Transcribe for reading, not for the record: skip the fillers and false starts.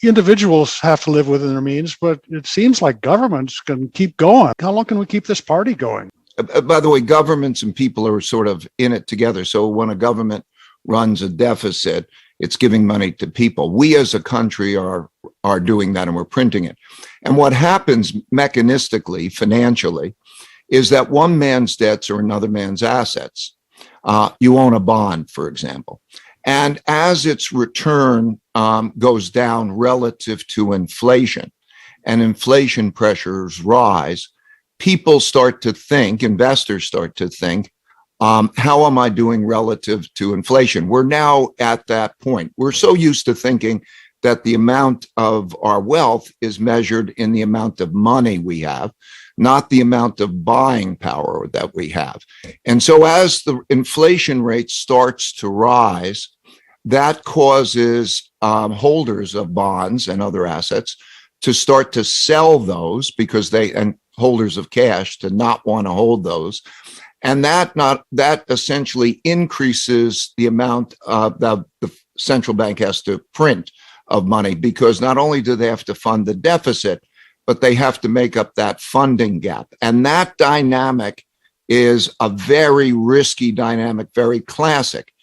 individuals have to live within their means, but it seems like governments can keep going. How long can we keep this party going? By the way, governments and people are sort of in it together. So when a government runs a deficit, it's giving money to people. We as a country are doing that, and we're printing it. And what happens mechanistically, financially, is that one man's debts are another man's assets. You own a bond, for example. And as its return goes down relative to inflation, and inflation pressures rise, people start to think, investors start to think, how am I doing relative to inflation? We're now at that point. We're so used to thinking that the amount of our wealth is measured in the amount of money we have, not the amount of buying power that we have. And so as the inflation rate starts to rise, that causes holders of bonds and other assets to start to sell those because and holders of cash to not want to hold those. And that essentially increases the amount that the central bank has to print of money, because not only do they have to fund the deficit, but they have to make up that funding gap. And that dynamic is a very risky dynamic, very classic.